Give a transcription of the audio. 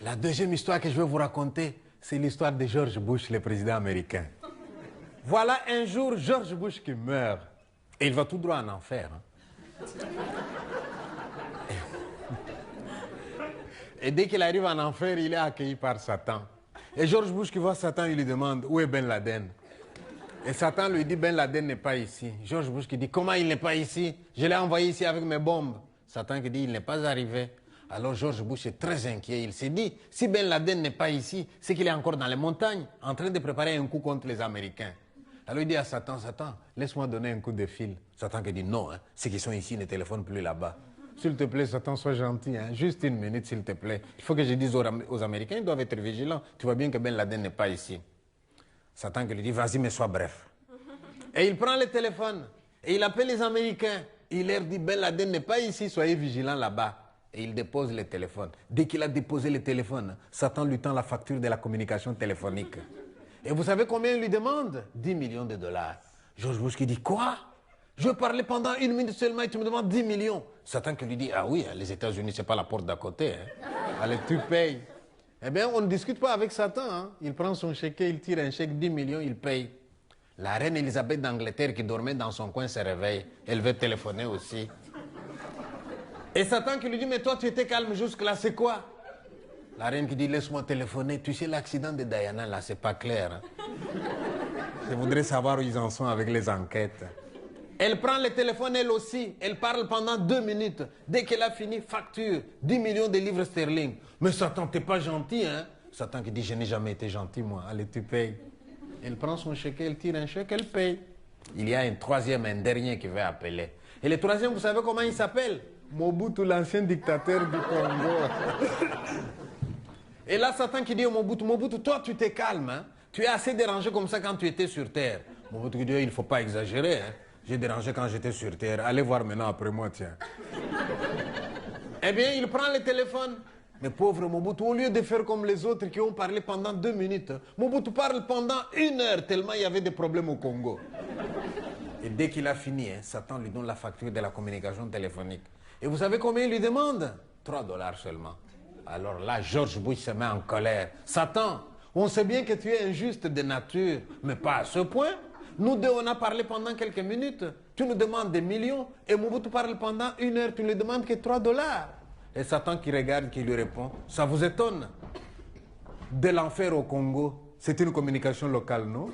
La deuxième histoire que je vais vous raconter, c'est l'histoire de George Bush, le président américain. Voilà un jour George Bush qui meurt. Et il va tout droit en enfer. Et dès qu'il arrive en enfer, il est accueilli par Satan. Et George Bush qui voit Satan, il lui demande où est Ben Laden. Et Satan lui dit Ben Laden n'est pas ici. George Bush qui dit comment il n'est pas ici? Je l'ai envoyé ici avec mes bombes. Satan qui dit il n'est pas arrivé. Alors George Bush est très inquiet. Il s'est dit si Ben Laden n'est pas ici, c'est qu'il est encore dans les montagnes en train de préparer un coup contre les Américains. Alors il dit à Satan, Satan, laisse-moi donner un coup de fil. Satan qui dit non, hein, ceux qui sont ici ne téléphonent plus là-bas. S'il te plaît, Satan, sois gentil. Hein. Juste une minute, s'il te plaît. Il faut que je dise aux Américains, ils doivent être vigilants. Tu vois bien que Ben Laden n'est pas ici. Satan qui lui dit, vas-y, mais sois bref. Et il prend le téléphone et il appelle les Américains. Il leur dit, Ben Laden n'est pas ici, soyez vigilants là-bas. Et il dépose le téléphone. Dès qu'il a déposé le téléphone, Satan lui tend la facture de la communication téléphonique. Et vous savez combien il lui demande? 10 millions de dollars. George Bush qui dit, quoi? Je parlais pendant 1 minute seulement et tu me demandes 10 millions. Satan qui lui dit, ah oui, les États-Unis, c'est pas la porte d'à côté. Hein. Allez, tu payes. Eh bien, on ne discute pas avec Satan. Hein. Il prend son chéquier, il tire un chèque 10 millions, il paye. La reine Elisabeth d'Angleterre qui dormait dans son coin se réveille. Elle veut téléphoner aussi. Et Satan qui lui dit, mais toi, tu étais calme jusque-là, c'est quoi? La reine qui dit, laisse-moi téléphoner. Tu sais, l'accident de Diana, là, c'est pas clair. Hein. Je voudrais savoir où ils en sont avec les enquêtes. Elle prend le téléphone, elle aussi. Elle parle pendant 2 minutes. Dès qu'elle a fini, facture 10 millions de livres sterling. Mais Satan, t'es pas gentil, hein? Satan qui dit, je n'ai jamais été gentil, moi. Allez, tu payes. Elle prend son chèque, elle tire un chèque, elle paye. Il y a un troisième, un dernier qui va appeler. Et le troisième, vous savez comment il s'appelle? Mobutu, l'ancien dictateur du Congo. Et là, Satan qui dit au Mobutu, Mobutu, toi, tu t'es calme, hein? Tu es assez dérangé comme ça quand tu étais sur Terre. Mobutu qui dit, il ne faut pas exagérer, hein? J'ai dérangé quand j'étais sur Terre. Allez voir maintenant après moi, tiens. Eh bien, il prend le téléphone. Mais pauvre Mobutu, au lieu de faire comme les autres qui ont parlé pendant 2 minutes, Mobutu parle pendant 1 heure tellement il y avait des problèmes au Congo. Et dès qu'il a fini, hein, Satan lui donne la facture de la communication téléphonique. Et vous savez combien il lui demande? 3 dollars seulement. Alors là, George Bush se met en colère. Satan, on sait bien que tu es injuste de nature, mais pas à ce point. Nous deux, on a parlé pendant quelques minutes. Tu nous demandes des millions. Et Mobutu parle pendant 1 heure. Tu ne lui demandes que 3 dollars. Et Satan qui regarde, qui lui répond. Ça vous étonne? De l'enfer au Congo, c'est une communication locale, non?